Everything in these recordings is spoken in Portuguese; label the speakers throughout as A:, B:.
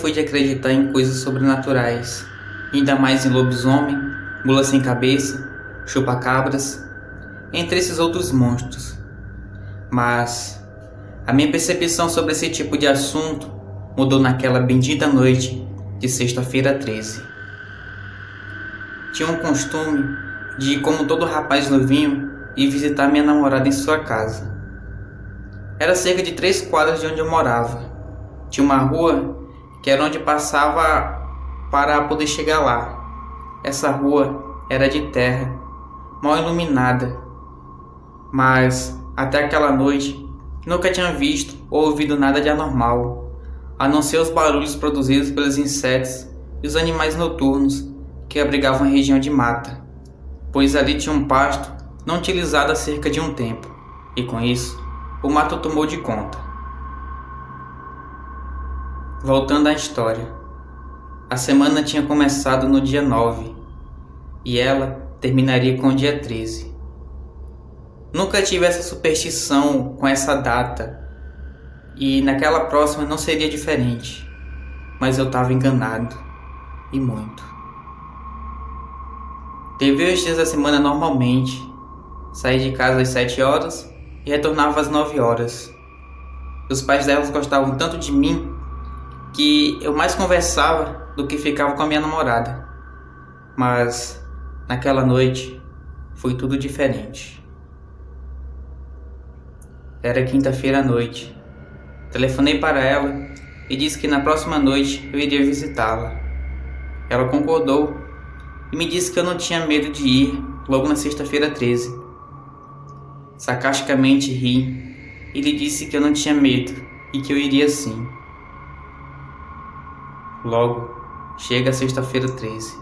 A: fui de acreditar em coisas sobrenaturais, ainda mais em lobisomem, mula sem cabeça, chupa-cabras, entre esses outros monstros. Mas a minha percepção sobre esse tipo de assunto mudou naquela bendita noite de sexta-feira 13. Tinha um costume de, como todo rapaz novinho, ir visitar minha namorada em sua casa. Era cerca de 3 quadras de onde eu morava. Tinha uma rua que era onde passava para poder chegar lá. Essa rua era de terra, mal iluminada, mas até aquela noite nunca tinha visto ou ouvido nada de anormal, a não ser os barulhos produzidos pelos insetos e os animais noturnos que abrigavam a região de mata, pois ali tinha um pasto não utilizado há cerca de um tempo, e com isso o mato tomou de conta. Voltando à história, a semana tinha começado no dia 9 e ela terminaria com o dia 13. Nunca tive essa superstição com essa data e naquela próxima não seria diferente, mas eu estava enganado, e muito. Levei os dias da semana normalmente, saí de casa às 7 horas e retornava às 9 horas. Os pais delas gostavam tanto de mim que eu mais conversava do que ficava com a minha namorada. Mas naquela noite foi tudo diferente. Era quinta-feira à noite. Telefonei para ela e disse que na próxima noite eu iria visitá-la. Ela concordou e me disse que eu não tinha medo de ir logo na sexta-feira 13. Sarcasticamente ri e lhe disse que eu não tinha medo e que eu iria sim. Logo, chega a sexta-feira 13.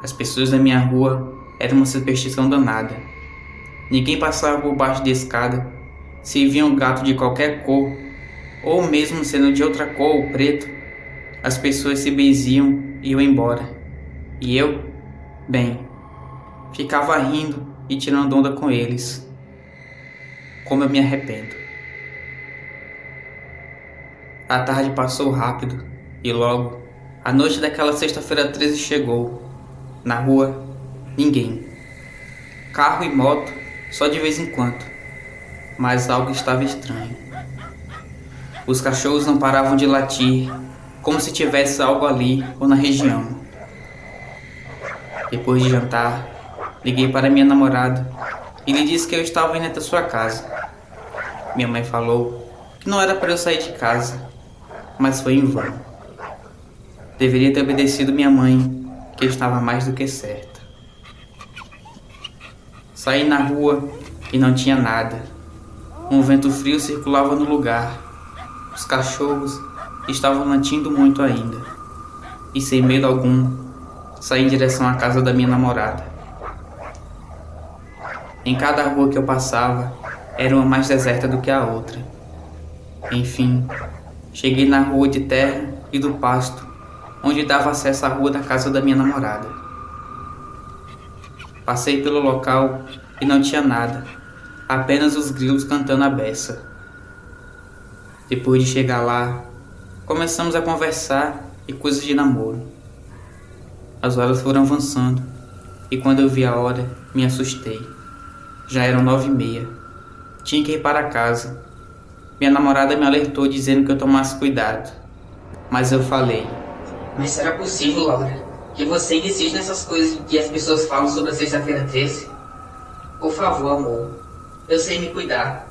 A: As pessoas da minha rua eram uma superstição danada. Ninguém passava por baixo da escada. Se via um gato de qualquer cor, ou mesmo sendo de outra cor ou preto, as pessoas se benziam e iam embora. E eu, bem, ficava rindo e tirando onda com eles. Como eu me arrependo. A tarde passou rápido e logo a noite daquela sexta-feira 13 chegou. Na rua, ninguém. Carro e moto só de vez em quando, mas algo estava estranho. Os cachorros não paravam de latir, como se tivesse algo ali ou na região. Depois de jantar, liguei para minha namorada e lhe disse que eu estava indo até sua casa. Minha mãe falou que não era para eu sair de casa, mas foi em vão. Deveria ter obedecido minha mãe, que estava mais do que certa. Saí na rua e não tinha nada. Um vento frio circulava no lugar. Os cachorros estavam latindo muito ainda. E sem medo algum, saí em direção à casa da minha namorada. Em cada rua que eu passava, era uma mais deserta do que a outra. Enfim, cheguei na rua de terra e do pasto, onde dava acesso à rua da casa da minha namorada. Passei pelo local e não tinha nada, apenas os grilos cantando à beça. Depois de chegar lá, começamos a conversar e coisas de namoro. As horas foram avançando e quando eu vi a hora, me assustei. Já eram 9h30. Tinha que ir para casa. Minha namorada me alertou dizendo que eu tomasse cuidado, mas eu falei:
B: mas será possível, Laura, que você insiste nessas coisas que as pessoas falam sobre a sexta-feira 13? Por favor, amor. Eu sei me cuidar.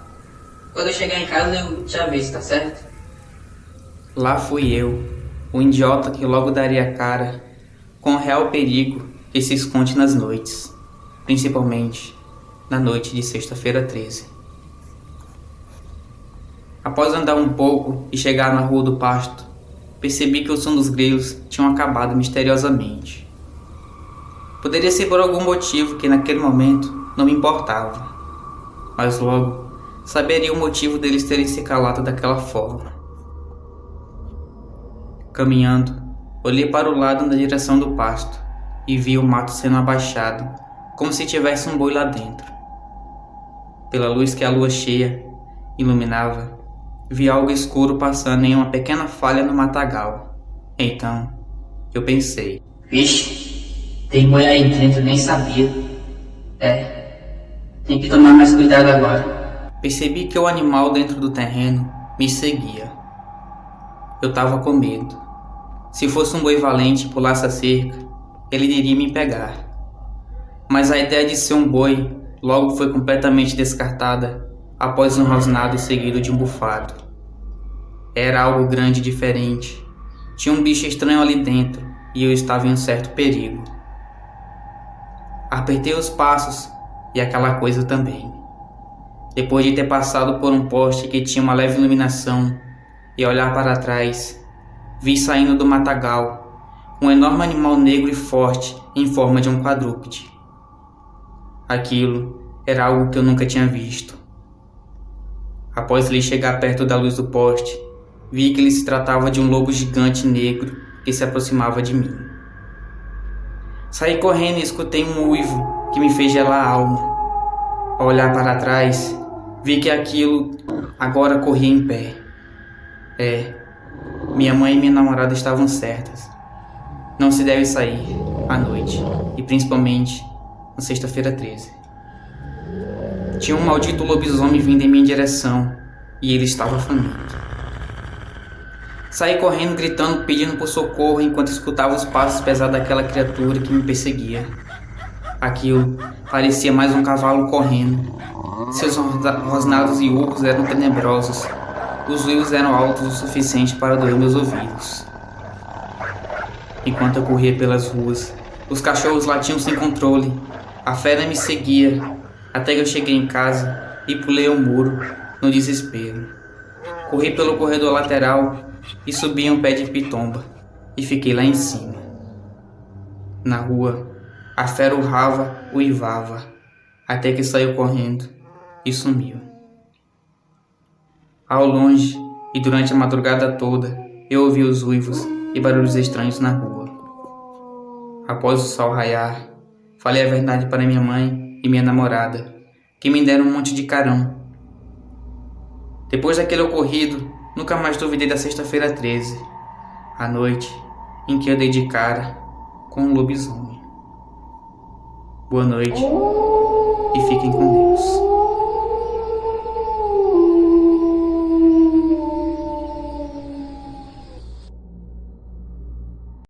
B: Quando eu chegar em casa eu te aviso, tá certo?
A: Lá fui eu, o idiota que logo daria a cara com o real perigo que se esconde nas noites, principalmente na noite de sexta-feira 13. Após andar um pouco e chegar na rua do pasto, percebi que o som dos grilos tinham acabado misteriosamente. Poderia ser por algum motivo que naquele momento não me importava, mas logo saberia o motivo deles terem se calado daquela forma. Caminhando, olhei para o lado na direção do pasto e vi o mato sendo abaixado, como se tivesse um boi lá dentro. Pela luz que a lua cheia iluminava, vi algo escuro passando em uma pequena falha no matagal. Então, eu pensei.
B: Vixe, tem boi aí dentro, nem sabia. Tem que tomar mais cuidado agora.
A: Percebi que o animal dentro do terreno me seguia. Eu tava com medo. Se fosse um boi valente e pulasse a cerca, ele iria me pegar. Mas a ideia de ser um boi logo foi completamente descartada após um rosnado seguido de um bufado. Era algo grande e diferente. Tinha um bicho estranho ali dentro e eu estava em um certo perigo. Apertei os passos e aquela coisa também. Depois de ter passado por um poste que tinha uma leve iluminação e olhar para trás, vi saindo do matagal um enorme animal negro e forte em forma de um quadrúpede. Aquilo era algo que eu nunca tinha visto. Após ele chegar perto da luz do poste, vi que ele se tratava de um lobo gigante negro que se aproximava de mim. Saí correndo e escutei um uivo que me fez gelar a alma. Ao olhar para trás, vi que aquilo agora corria em pé. Minha mãe e minha namorada estavam certas. Não se deve sair à noite, e principalmente na sexta-feira 13. Tinha um maldito lobisomem vindo em minha direção, e ele estava faminto. Saí correndo, gritando, pedindo por socorro enquanto escutava os passos pesados daquela criatura que me perseguia. Aquilo parecia mais um cavalo correndo. Seus rosnados e urros eram tenebrosos. Os uivos eram altos o suficiente para doer meus ouvidos. Enquanto eu corria pelas ruas, os cachorros latiam sem controle. A fera me seguia, até que eu cheguei em casa e pulei o muro no desespero. Corri pelo corredor lateral e subi um pé de pitomba e fiquei lá em cima. Na rua, a fera urrava, uivava, até que saiu correndo e sumiu. Ao longe e durante a madrugada toda, eu ouvi os uivos e barulhos estranhos na rua. Após o sol raiar, falei a verdade para minha mãe e minha namorada, que me deram um monte de carão. Depois daquele ocorrido, nunca mais duvidei da sexta-feira 13, a noite em que eu dei de cara com um lobisomem. Boa noite e fiquem com Deus.